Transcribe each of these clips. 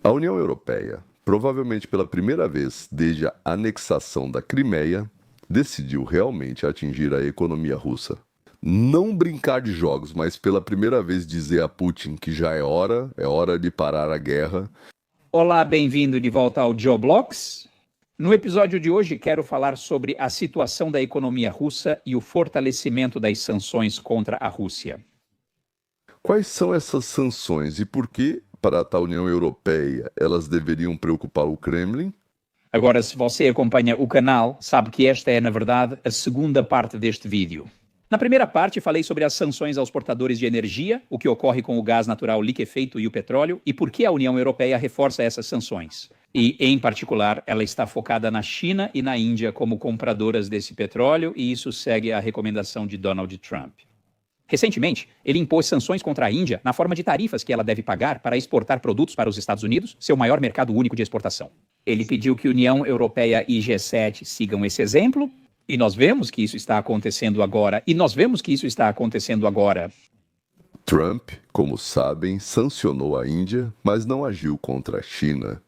A União Europeia, provavelmente pela primeira vez desde a anexação da Crimeia, decidiu realmente atingir a economia russa. Não brincar de jogos, mas pela primeira vez dizer a Putin que já é hora de parar a guerra. Olá, bem-vindo de volta ao Joe Blocks. No episódio de hoje, quero falar sobre a situação da economia russa e o fortalecimento das sanções contra a Rússia. Quais são essas sanções e por que, para a tal União Europeia, elas deveriam preocupar o Kremlin? Agora, se você acompanha o canal, sabe que esta é, na verdade, a segunda parte deste vídeo. Na primeira parte, falei sobre as sanções aos portadores de energia, o que ocorre com o gás natural liquefeito e o petróleo, e por que a União Europeia reforça essas sanções. E, em particular, ela está focada na China e na Índia como compradoras desse petróleo, e isso segue a recomendação de Donald Trump. Recentemente, ele impôs sanções contra a Índia na forma de tarifas que ela deve pagar para exportar produtos para os Estados Unidos, seu maior mercado único de exportação. Ele pediu que a União Europeia e G7 sigam esse exemplo, e nós vemos que isso está acontecendo agora. Trump, como sabem, sancionou a Índia, mas não agiu contra a China.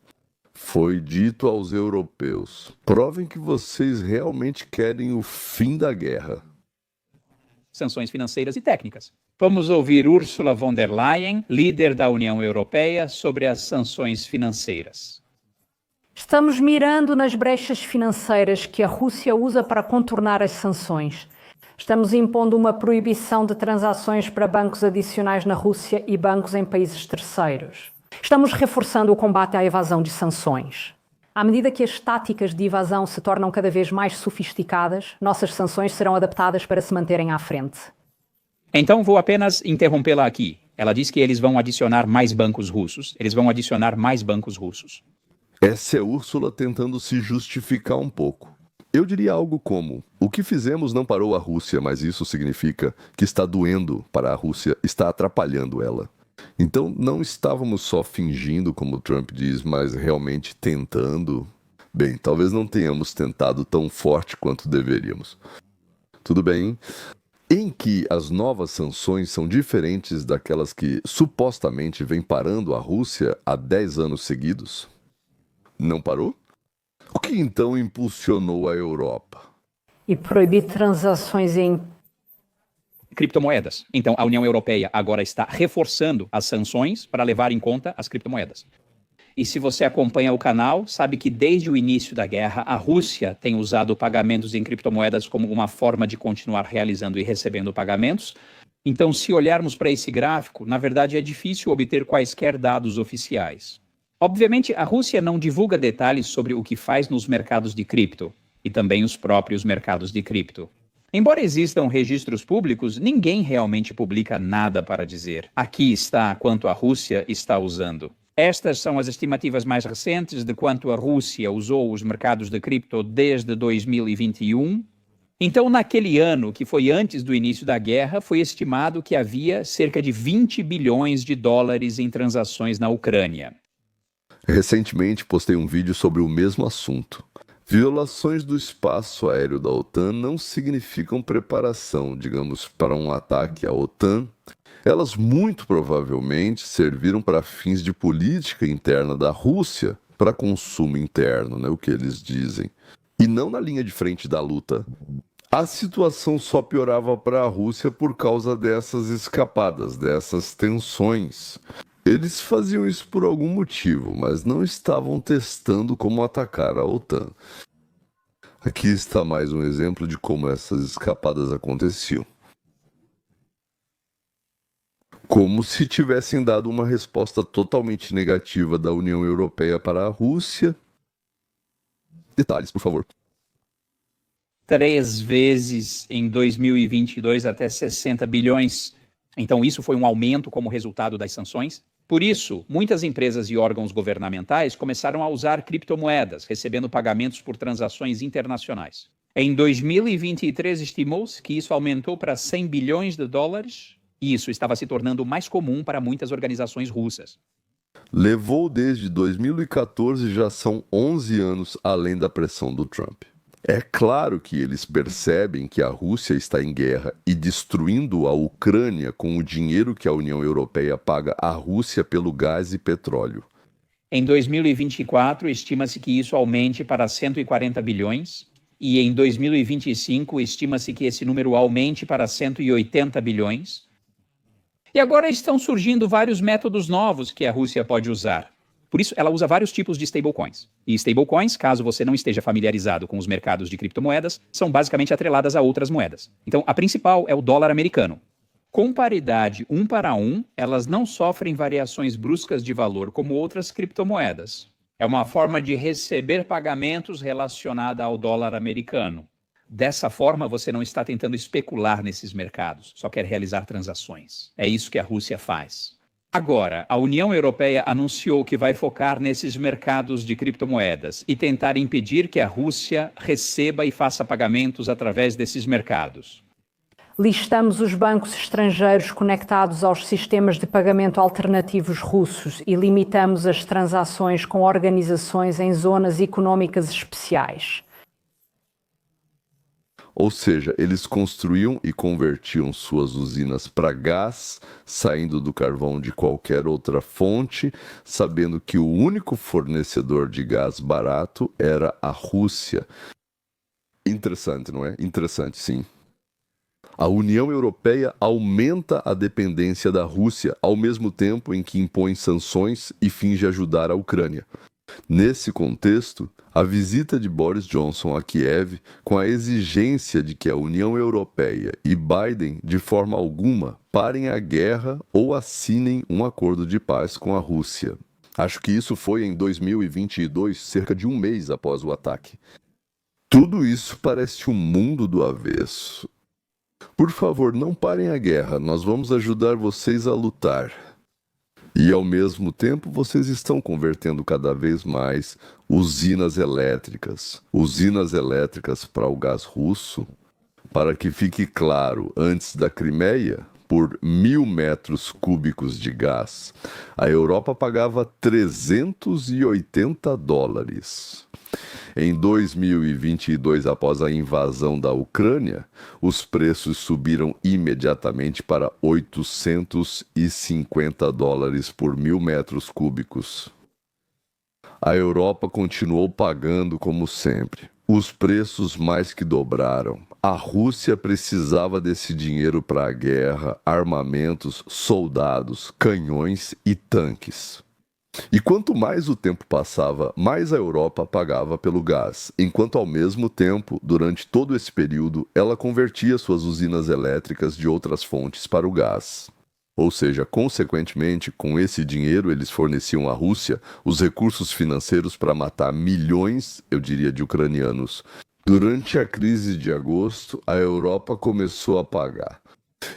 Foi dito aos europeus: provem que vocês realmente querem o fim da guerra. Sanções financeiras e técnicas. Vamos ouvir Ursula von der Leyen, líder da União Europeia, sobre as sanções financeiras. Estamos mirando nas brechas financeiras que a Rússia usa para contornar as sanções. Estamos impondo uma proibição de transações para bancos adicionais na Rússia e bancos em países terceiros. Estamos reforçando o combate à evasão de sanções. À medida que as táticas de evasão se tornam cada vez mais sofisticadas, nossas sanções serão adaptadas para se manterem à frente. Então vou apenas interrompê-la aqui. Ela diz que eles vão adicionar mais bancos russos. Essa é Úrsula tentando se justificar um pouco. Eu diria algo como: o que fizemos não parou a Rússia, mas isso significa que está doendo para a Rússia, está atrapalhando ela. Então não estávamos só fingindo, como Trump diz, mas realmente tentando. Bem, talvez não tenhamos tentado tão forte quanto deveríamos. Tudo bem, em que as novas sanções são diferentes daquelas que supostamente vêm parando a Rússia há 10 anos seguidos? Não parou? O que então impulsionou a Europa? E proibir transações em Criptomoedas. Então, a União Europeia agora está reforçando as sanções para levar em conta as criptomoedas. E se você acompanha o canal, sabe que desde o início da guerra, a Rússia tem usado pagamentos em criptomoedas como uma forma de continuar realizando e recebendo pagamentos. Então, se olharmos para esse gráfico, na verdade é difícil obter quaisquer dados oficiais. Obviamente, a Rússia não divulga detalhes sobre o que faz nos mercados de cripto e também os próprios mercados de cripto. Embora existam registros públicos, ninguém realmente publica nada para dizer: aqui está quanto a Rússia está usando. Estas são as estimativas mais recentes de quanto a Rússia usou os mercados de cripto desde 2021. Então, naquele ano, que foi antes do início da guerra, foi estimado que havia cerca de 20 bilhões de dólares em transações na Ucrânia. Recentemente postei um vídeo sobre o mesmo assunto. Violações do espaço aéreo da OTAN não significam preparação, digamos, para um ataque à OTAN. Elas muito provavelmente serviram para fins de política interna da Rússia, para consumo interno, o que eles dizem, e não na linha de frente da luta. A situação só piorava para a Rússia por causa dessas escapadas, dessas tensões. Eles faziam isso por algum motivo, mas não estavam testando como atacar a OTAN. Aqui está mais um exemplo de como essas escapadas aconteciam. Como se tivessem dado uma resposta totalmente negativa da União Europeia para a Rússia. Detalhes, por favor. 3 vezes em 2022 até 60 bilhões. Então, isso foi um aumento como resultado das sanções. Por isso, muitas empresas e órgãos governamentais começaram a usar criptomoedas, recebendo pagamentos por transações internacionais. Em 2023, estimou-se que isso aumentou para 100 bilhões de dólares, e isso estava se tornando mais comum para muitas organizações russas. Levou desde 2014, já são 11 anos além da pressão do Trump. É claro que eles percebem que a Rússia está em guerra e destruindo a Ucrânia com o dinheiro que a União Europeia paga à Rússia pelo gás e petróleo. Em 2024, estima-se que isso aumente para 140 bilhões, e em 2025, estima-se que esse número aumente para 180 bilhões. E agora estão surgindo vários métodos novos que a Rússia pode usar. Por isso, ela usa vários tipos de stablecoins. E stablecoins, caso você não esteja familiarizado com os mercados de criptomoedas, são basicamente atreladas a outras moedas. Então, a principal é o dólar americano. Com paridade 1 para 1, elas não sofrem variações bruscas de valor como outras criptomoedas. É uma forma de receber pagamentos relacionada ao dólar americano. Dessa forma, você não está tentando especular nesses mercados, só quer realizar transações. É isso que a Rússia faz. Agora, a União Europeia anunciou que vai focar nesses mercados de criptomoedas e tentar impedir que a Rússia receba e faça pagamentos através desses mercados. Listamos os bancos estrangeiros conectados aos sistemas de pagamento alternativos russos e limitamos as transações com organizações em zonas econômicas especiais. Ou seja, eles construíam e convertiam suas usinas para gás, saindo do carvão de qualquer outra fonte, sabendo que o único fornecedor de gás barato era a Rússia. Interessante, não é? Interessante, sim. A União Europeia aumenta a dependência da Rússia, ao mesmo tempo em que impõe sanções e finge ajudar a Ucrânia. Nesse contexto, a visita de Boris Johnson a Kiev, com a exigência de que a União Europeia e Biden, de forma alguma, parem a guerra ou assinem um acordo de paz com a Rússia. Acho que isso foi em 2022, cerca de um mês após o ataque. Tudo isso parece um mundo do avesso. Por favor, não parem a guerra, nós vamos ajudar vocês a lutar. E, ao mesmo tempo, vocês estão convertendo cada vez mais usinas elétricas para o gás russo. Para que fique claro, antes da Crimeia, por 1.000 metros cúbicos de gás, a Europa pagava $380. Em 2022, após a invasão da Ucrânia, os preços subiram imediatamente para $850 por 1.000 metros cúbicos. A Europa continuou pagando como sempre. Os preços mais que dobraram. A Rússia precisava desse dinheiro para a guerra, armamentos, soldados, canhões e tanques. E quanto mais o tempo passava, mais a Europa pagava pelo gás, enquanto ao mesmo tempo, durante todo esse período, ela convertia suas usinas elétricas de outras fontes para o gás. Ou seja, consequentemente, com esse dinheiro eles forneciam à Rússia os recursos financeiros para matar milhões, eu diria, de ucranianos. Durante a crise de agosto, a Europa começou a pagar.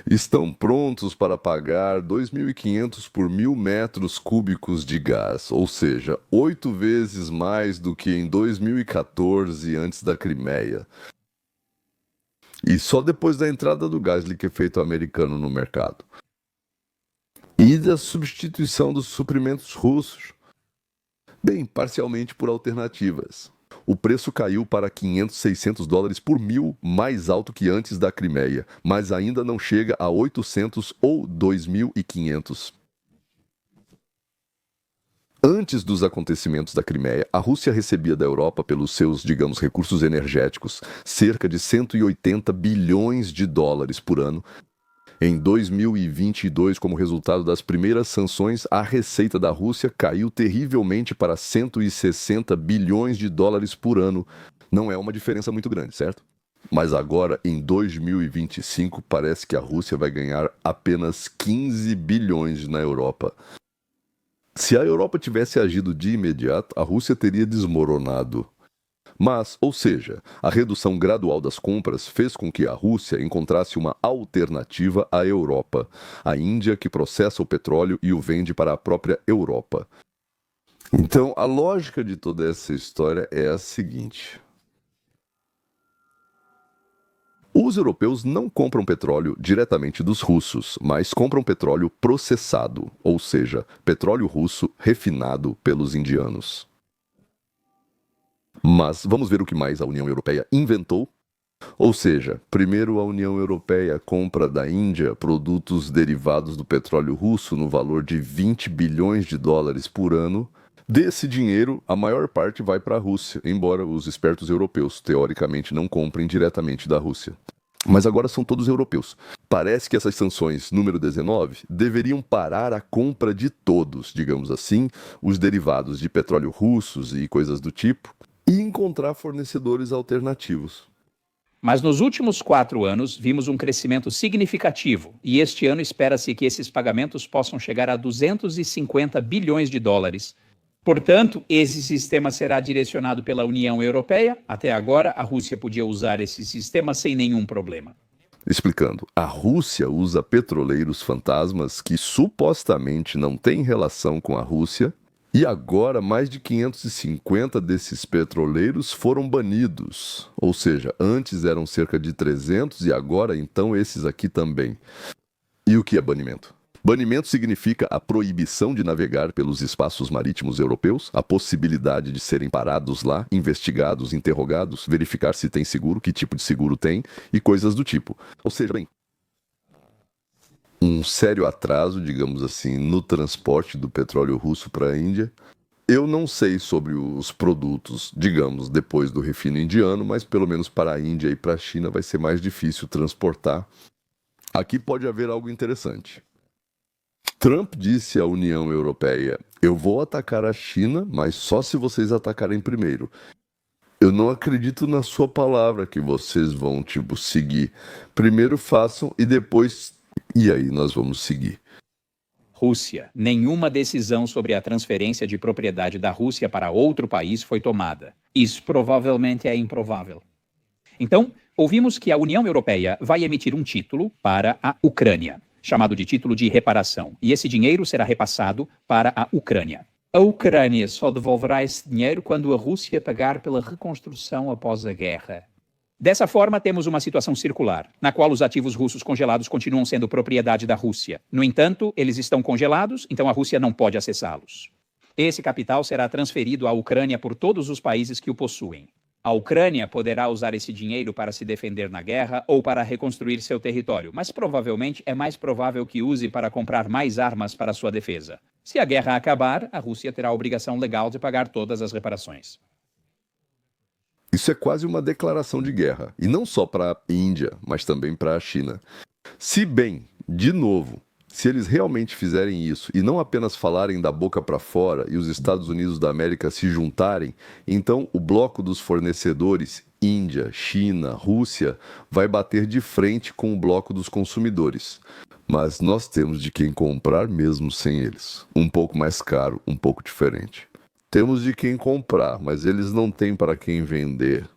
Estão prontos para pagar 2.500 por 1.000 metros cúbicos de gás, ou seja, 8 vezes mais do que em 2014, antes da Crimeia. E só depois da entrada do gás liquefeito americano no mercado. E da substituição dos suprimentos russos. Bem, parcialmente por alternativas. O preço caiu para $500, $600 por 1.000, mais alto que antes da Crimeia, mas ainda não chega a 800 ou 2.500. Antes dos acontecimentos da Crimeia, a Rússia recebia da Europa, pelos seus, digamos, recursos energéticos, cerca de $180 bilhões por ano. Em 2022, como resultado das primeiras sanções, a receita da Rússia caiu terrivelmente para $160 bilhões por ano. Não é uma diferença muito grande, certo? Mas agora, em 2025, parece que a Rússia vai ganhar apenas 15 bilhões na Europa. Se a Europa tivesse agido de imediato, a Rússia teria desmoronado. Mas, ou seja, a redução gradual das compras fez com que a Rússia encontrasse uma alternativa à Europa, a Índia, que processa o petróleo e o vende para a própria Europa. Então, a lógica de toda essa história é a seguinte: os europeus não compram petróleo diretamente dos russos, mas compram petróleo processado, ou seja, petróleo russo refinado pelos indianos. Mas vamos ver o que mais a União Europeia inventou. Ou seja, primeiro a União Europeia compra da Índia produtos derivados do petróleo russo no valor de $20 bilhões por ano. Desse dinheiro, a maior parte vai para a Rússia, embora os espertos europeus, teoricamente, não comprem diretamente da Rússia. Mas agora são todos europeus. Parece que essas sanções número 19 deveriam parar a compra de todos, digamos assim, os derivados de petróleo russos e coisas do tipo, e encontrar fornecedores alternativos. Mas nos últimos 4 anos, vimos um crescimento significativo, e este ano espera-se que esses pagamentos possam chegar a 250 bilhões de dólares. Portanto, esse sistema será direcionado pela União Europeia. Até agora, a Rússia podia usar esse sistema sem nenhum problema. Explicando, a Rússia usa petroleiros fantasmas que supostamente não têm relação com a Rússia, e agora mais de 550 desses petroleiros foram banidos. Ou seja, antes eram cerca de 300 e agora então esses aqui também. E o que é banimento? Banimento significa a proibição de navegar pelos espaços marítimos europeus, a possibilidade de serem parados lá, investigados, interrogados, verificar se tem seguro, que tipo de seguro tem e coisas do tipo. Ou seja, bem, um sério atraso, digamos assim, no transporte do petróleo russo para a Índia. Eu não sei sobre os produtos, digamos, depois do refino indiano, mas pelo menos para a Índia e para a China vai ser mais difícil transportar. Aqui pode haver algo interessante. Trump disse à União Europeia: eu vou atacar a China, mas só se vocês atacarem primeiro. Eu não acredito na sua palavra que vocês vão, seguir. Primeiro façam e depois... E aí nós vamos seguir. Rússia. Nenhuma decisão sobre a transferência de propriedade da Rússia para outro país foi tomada. Isso provavelmente é improvável. Então, ouvimos que a União Europeia vai emitir um título para a Ucrânia, chamado de título de reparação, e esse dinheiro será repassado para a Ucrânia. A Ucrânia só devolverá esse dinheiro quando a Rússia pagar pela reconstrução após a guerra. Dessa forma, temos uma situação circular, na qual os ativos russos congelados continuam sendo propriedade da Rússia. No entanto, eles estão congelados, então a Rússia não pode acessá-los. Esse capital será transferido à Ucrânia por todos os países que o possuem. A Ucrânia poderá usar esse dinheiro para se defender na guerra ou para reconstruir seu território, mas provavelmente é mais provável que use para comprar mais armas para sua defesa. Se a guerra acabar, a Rússia terá a obrigação legal de pagar todas as reparações. Isso é quase uma declaração de guerra, e não só para a Índia, mas também para a China. Se bem, de novo, se eles realmente fizerem isso e não apenas falarem da boca para fora e os Estados Unidos da América se juntarem, então o bloco dos fornecedores, Índia, China, Rússia, vai bater de frente com o bloco dos consumidores. Mas nós temos de quem comprar mesmo sem eles. Um pouco mais caro, um pouco diferente. Temos de quem comprar, mas eles não têm para quem vender.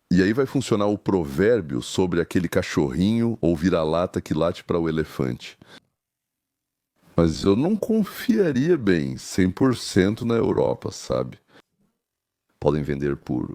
E aí vai funcionar o provérbio sobre aquele cachorrinho ou vira-lata que late para o elefante. Mas eu não confiaria bem 100% na Europa, sabe? Podem vender por...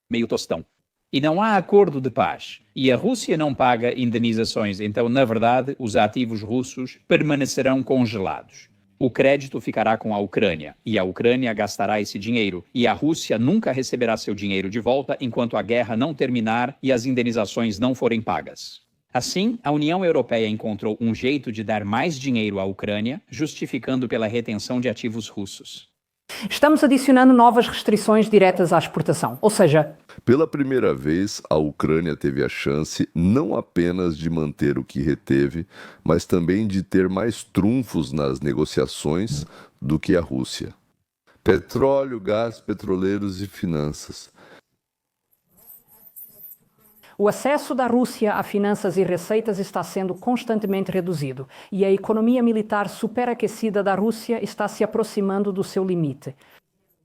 meio tostão. E não há acordo de paz. E a Rússia não paga indenizações, então, na verdade, os ativos russos permanecerão congelados. O crédito ficará com a Ucrânia, e a Ucrânia gastará esse dinheiro, e a Rússia nunca receberá seu dinheiro de volta enquanto a guerra não terminar e as indenizações não forem pagas. Assim, a União Europeia encontrou um jeito de dar mais dinheiro à Ucrânia, justificando pela retenção de ativos russos. Estamos adicionando novas restrições diretas à exportação, ou seja... Pela primeira vez, a Ucrânia teve a chance não apenas de manter o que reteve, mas também de ter mais trunfos nas negociações do que a Rússia. Petróleo, gás, petroleiros e finanças. O acesso da Rússia a finanças e receitas está sendo constantemente reduzido e a economia militar superaquecida da Rússia está se aproximando do seu limite.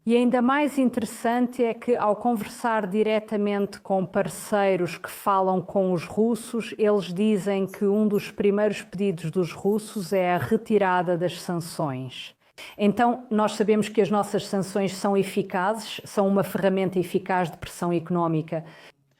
E ainda mais interessante é que, ao conversar diretamente com parceiros que falam com os russos, eles dizem que um dos primeiros pedidos dos russos é a retirada das sanções. Então, nós sabemos que as nossas sanções são eficazes, são uma ferramenta eficaz de pressão económica.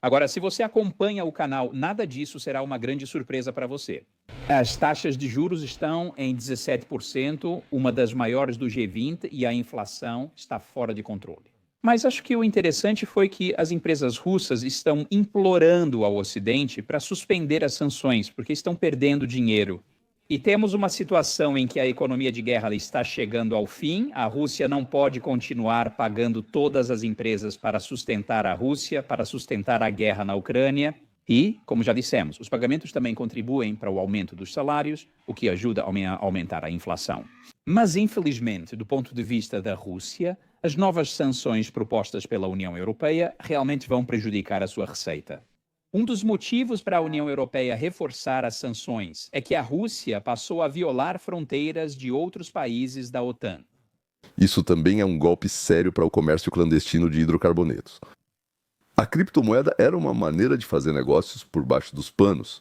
Agora, se você acompanha o canal, nada disso será uma grande surpresa para você. As taxas de juros estão em 17%, uma das maiores do G20, e a inflação está fora de controle. Mas acho que o interessante foi que as empresas russas estão implorando ao Ocidente para suspender as sanções, porque estão perdendo dinheiro. E temos uma situação em que a economia de guerra está chegando ao fim. A Rússia não pode continuar pagando todas as empresas para sustentar a Rússia, para sustentar a guerra na Ucrânia. E, como já dissemos, os pagamentos também contribuem para o aumento dos salários, o que ajuda a aumentar a inflação. Mas, infelizmente, do ponto de vista da Rússia, as novas sanções propostas pela União Europeia realmente vão prejudicar a sua receita. Um dos motivos para a União Europeia reforçar as sanções é que a Rússia passou a violar fronteiras de outros países da OTAN. Isso também é um golpe sério para o comércio clandestino de hidrocarbonetos. A criptomoeda era uma maneira de fazer negócios por baixo dos panos.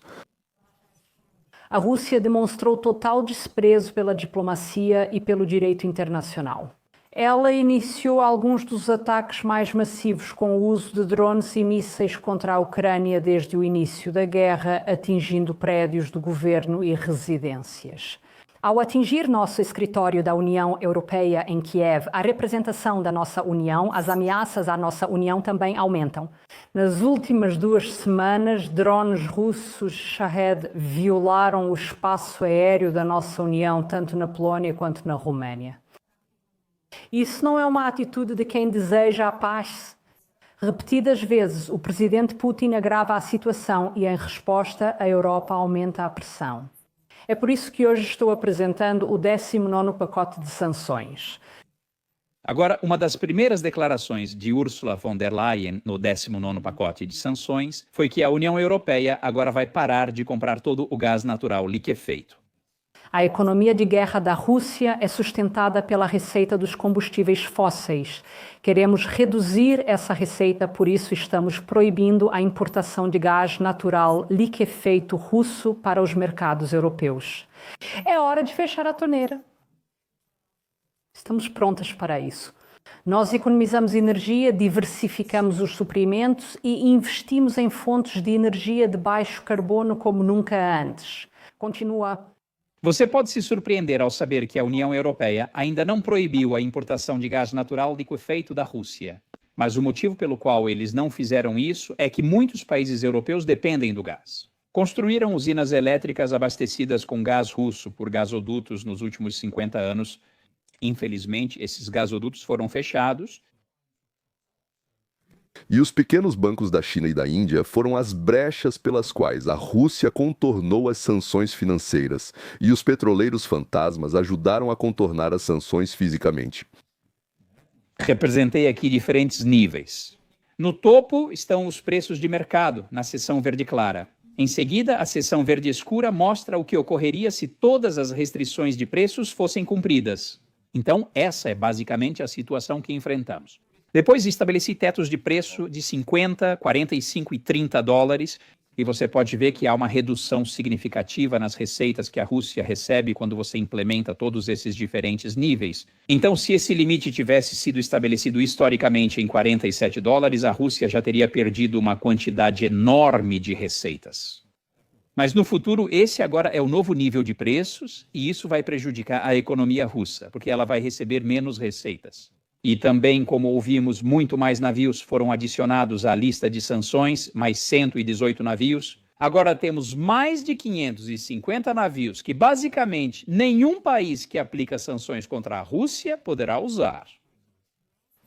A Rússia demonstrou total desprezo pela diplomacia e pelo direito internacional. Ela iniciou alguns dos ataques mais massivos com o uso de drones e mísseis contra a Ucrânia desde o início da guerra, atingindo prédios do governo e residências. Ao atingir nosso escritório da União Europeia em Kiev, a representação da nossa União, as ameaças à nossa União também aumentam. Nas últimas 2 semanas, drones russos Shahed violaram o espaço aéreo da nossa União, tanto na Polónia quanto na Roménia. Isso não é uma atitude de quem deseja a paz. Repetidas vezes, o presidente Putin agrava a situação e, em resposta, a Europa aumenta a pressão. É por isso que hoje estou apresentando o 19º pacote de sanções. Agora, uma das primeiras declarações de Ursula von der Leyen no 19º pacote de sanções foi que a União Europeia agora vai parar de comprar todo o gás natural liquefeito. A economia de guerra da Rússia é sustentada pela receita dos combustíveis fósseis. Queremos reduzir essa receita, por isso estamos proibindo a importação de gás natural liquefeito russo para os mercados europeus. É hora de fechar a torneira. Estamos prontas para isso. Nós economizamos energia, diversificamos os suprimentos e investimos em fontes de energia de baixo carbono como nunca antes. Continua. Você pode se surpreender ao saber que a União Europeia ainda não proibiu a importação de gás natural liquefeito da Rússia. Mas o motivo pelo qual eles não fizeram isso é que muitos países europeus dependem do gás. Construíram usinas elétricas abastecidas com gás russo por gasodutos nos últimos 50 anos. Infelizmente, esses gasodutos foram fechados. E os pequenos bancos da China e da Índia foram as brechas pelas quais a Rússia contornou as sanções financeiras, e os petroleiros fantasmas ajudaram a contornar as sanções fisicamente. Representei aqui diferentes níveis. No topo estão os preços de mercado, na seção verde clara. Em seguida, a seção verde escura mostra o que ocorreria se todas as restrições de preços fossem cumpridas. Então, essa é basicamente a situação que enfrentamos. Depois estabeleci tetos de preço de 50, 45 e 30 dólares, e você pode ver que há uma redução significativa nas receitas que a Rússia recebe quando você implementa todos esses diferentes níveis. Então, se esse limite tivesse sido estabelecido historicamente em 47 dólares, a Rússia já teria perdido uma quantidade enorme de receitas. Mas no futuro, esse agora é o novo nível de preços, e isso vai prejudicar a economia russa, porque ela vai receber menos receitas. E também, como ouvimos, muito mais navios foram adicionados à lista de sanções, mais 118 navios. Agora temos mais de 550 navios que, basicamente, nenhum país que aplica sanções contra a Rússia poderá usar.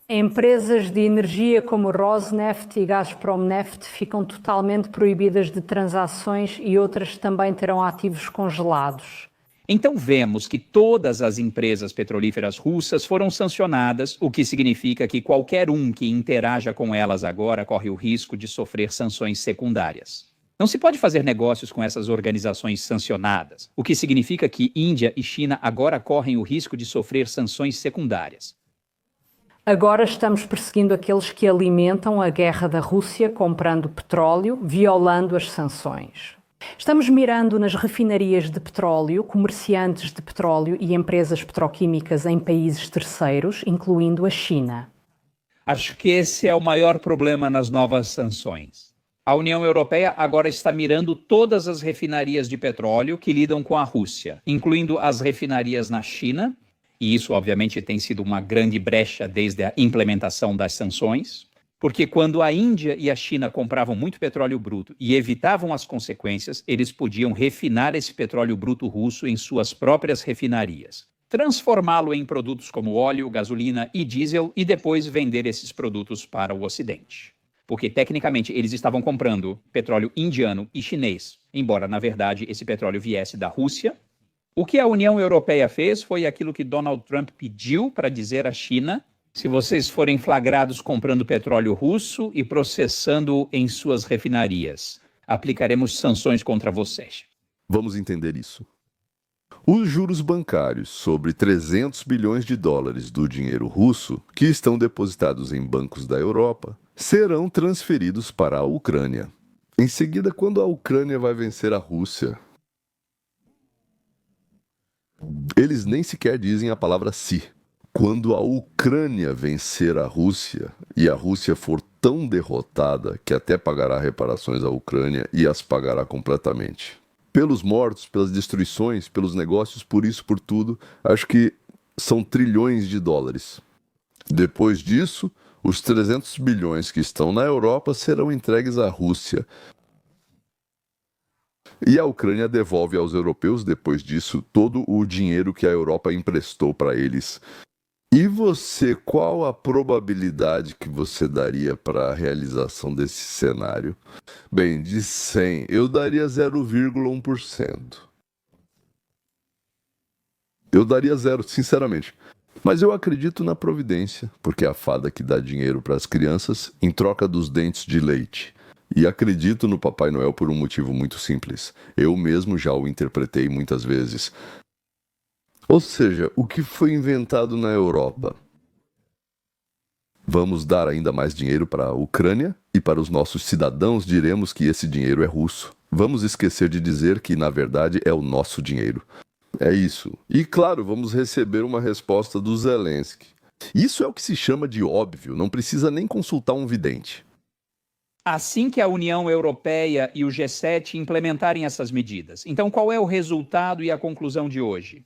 Empresas de energia como Rosneft e Gazpromneft ficam totalmente proibidas de transações e outras também terão ativos congelados. Então vemos que todas as empresas petrolíferas russas foram sancionadas, o que significa que qualquer um que interaja com elas agora corre o risco de sofrer sanções secundárias. Não se pode fazer negócios com essas organizações sancionadas, o que significa que Índia e China agora correm o risco de sofrer sanções secundárias. Agora estamos perseguindo aqueles que alimentam a guerra da Rússia comprando petróleo, violando as sanções. Estamos mirando nas refinarias de petróleo, comerciantes de petróleo e empresas petroquímicas em países terceiros, incluindo a China. Acho que esse é o maior problema nas novas sanções. A União Europeia agora está mirando todas as refinarias de petróleo que lidam com a Rússia, incluindo as refinarias na China, e isso obviamente tem sido uma grande brecha desde a implementação das sanções. Porque quando a Índia e a China compravam muito petróleo bruto e evitavam as consequências, eles podiam refinar esse petróleo bruto russo em suas próprias refinarias, transformá-lo em produtos como óleo, gasolina e diesel e depois vender esses produtos para o Ocidente. Porque, tecnicamente, eles estavam comprando petróleo indiano e chinês, embora, na verdade, esse petróleo viesse da Rússia. O que a União Europeia fez foi aquilo que Donald Trump pediu para dizer à China: se vocês forem flagrados comprando petróleo russo e processando em suas refinarias, aplicaremos sanções contra vocês. Vamos entender isso. Os juros bancários sobre 300 bilhões de dólares do dinheiro russo, que estão depositados em bancos da Europa, serão transferidos para a Ucrânia. Em seguida, quando a Ucrânia vai vencer a Rússia, eles nem sequer dizem a palavra "se". Quando a Ucrânia vencer a Rússia e a Rússia for tão derrotada que até pagará reparações à Ucrânia e as pagará completamente. Pelos mortos, pelas destruições, pelos negócios, por isso, por tudo, acho que são trilhões de dólares. Depois disso, os 300 bilhões que estão na Europa serão entregues à Rússia. E a Ucrânia devolve aos europeus, depois disso, todo o dinheiro que a Europa emprestou para eles. E você, qual a probabilidade que você daria para a realização desse cenário? Bem, de 100, eu daria 0,1%. Eu daria 0, sinceramente. Mas eu acredito na providência, porque é a fada que dá dinheiro para as crianças em troca dos dentes de leite. E acredito no Papai Noel por um motivo muito simples. Eu mesmo já o interpretei muitas vezes. Ou seja, o que foi inventado na Europa? Vamos dar ainda mais dinheiro para a Ucrânia e para os nossos cidadãos diremos que esse dinheiro é russo. Vamos esquecer de dizer que, na verdade, é o nosso dinheiro. É isso. E, claro, vamos receber uma resposta do Zelensky. Isso é o que se chama de óbvio, não precisa nem consultar um vidente. Assim que a União Europeia e o G7 implementarem essas medidas, então qual é o resultado e a conclusão de hoje?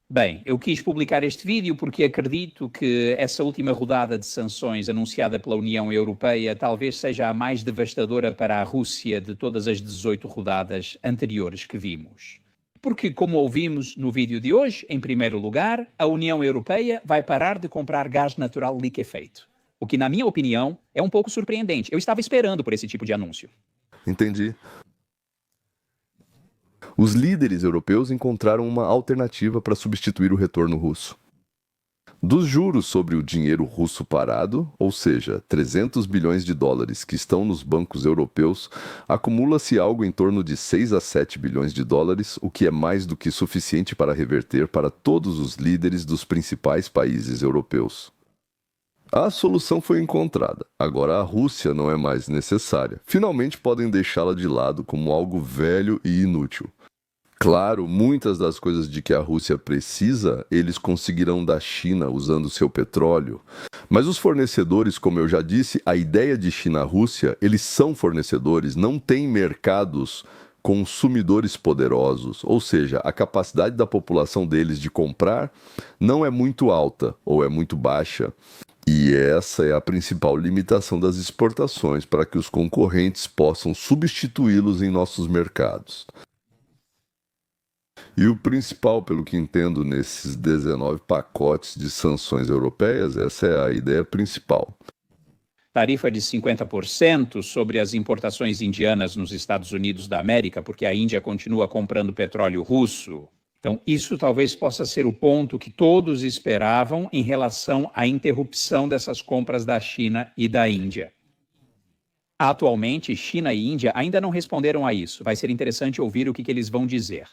Bem, eu quis publicar este vídeo porque acredito que essa última rodada de sanções anunciada pela União Europeia talvez seja a mais devastadora para a Rússia de todas as 18 rodadas anteriores que vimos. Porque, como ouvimos no vídeo de hoje, em primeiro lugar, a União Europeia vai parar de comprar gás natural liquefeito. O que, na minha opinião, é um pouco surpreendente. Eu estava esperando por esse tipo de anúncio. Entendi. Os líderes europeus encontraram uma alternativa para substituir o retorno russo. Dos juros sobre o dinheiro russo parado, ou seja, 300 bilhões de dólares que estão nos bancos europeus, acumula-se algo em torno de 6 a 7 bilhões de dólares, o que é mais do que suficiente para reverter para todos os líderes dos principais países europeus. A solução foi encontrada. Agora a Rússia não é mais necessária. Finalmente podem deixá-la de lado como algo velho e inútil. Claro, muitas das coisas de que a Rússia precisa, eles conseguirão da China usando seu petróleo. Mas os fornecedores, como eu já disse, a ideia de China-Rússia, eles são fornecedores, não têm mercados consumidores poderosos. Ou seja, a capacidade da população deles de comprar não é muito alta ou é muito baixa. E essa é a principal limitação das exportações para que os concorrentes possam substituí-los em nossos mercados. E o principal, pelo que entendo, nesses 19 pacotes de sanções europeias, essa é a ideia principal. Tarifa de 50% sobre as importações indianas nos Estados Unidos da América, porque a Índia continua comprando petróleo russo. Então, isso talvez possa ser o ponto que todos esperavam em relação à interrupção dessas compras da China e da Índia. Atualmente, China e Índia ainda não responderam a isso. Vai ser interessante ouvir o que eles vão dizer.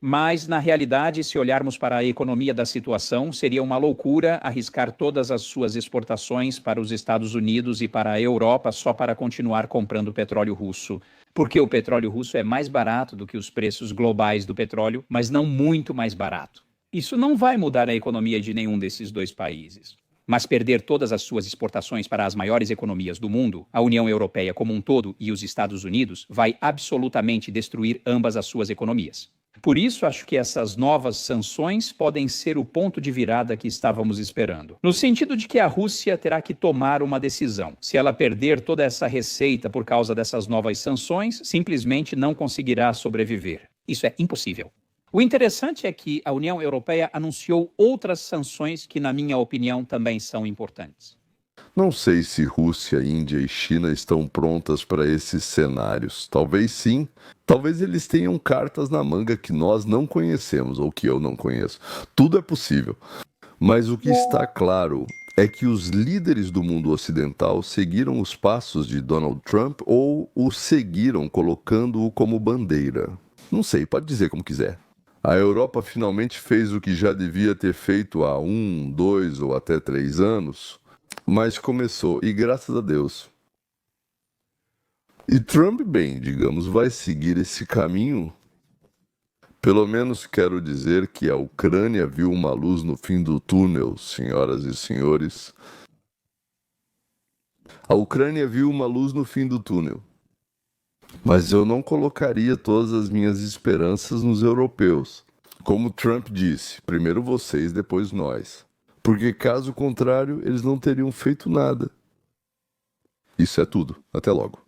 Mas, na realidade, se olharmos para a economia da situação, seria uma loucura arriscar todas as suas exportações para os Estados Unidos e para a Europa só para continuar comprando petróleo russo. Porque o petróleo russo é mais barato do que os preços globais do petróleo, mas não muito mais barato. Isso não vai mudar a economia de nenhum desses dois países. Mas perder todas as suas exportações para as maiores economias do mundo, a União Europeia como um todo e os Estados Unidos, vai absolutamente destruir ambas as suas economias. Por isso, acho que essas novas sanções podem ser o ponto de virada que estávamos esperando. No sentido de que a Rússia terá que tomar uma decisão. Se ela perder toda essa receita por causa dessas novas sanções, simplesmente não conseguirá sobreviver. Isso é impossível. O interessante é que a União Europeia anunciou outras sanções que, na minha opinião, também são importantes. Não sei se Rússia, Índia e China estão prontas para esses cenários. Talvez sim. Talvez eles tenham cartas na manga que nós não conhecemos ou que eu não conheço. Tudo é possível. Mas o que está claro é que os líderes do mundo ocidental seguiram os passos de Donald Trump ou o seguiram colocando-o como bandeira. Não sei, pode dizer como quiser. A Europa finalmente fez o que já devia ter feito há 1, 2 ou até 3 anos, mas começou, e graças a Deus. E Trump, bem, digamos, vai seguir esse caminho. Pelo menos quero dizer que a Ucrânia viu uma luz no fim do túnel, senhoras e senhores. A Ucrânia viu uma luz no fim do túnel. Mas eu não colocaria todas as minhas esperanças nos europeus. Como Trump disse, primeiro vocês, depois nós. Porque caso contrário, eles não teriam feito nada. Isso é tudo. Até logo.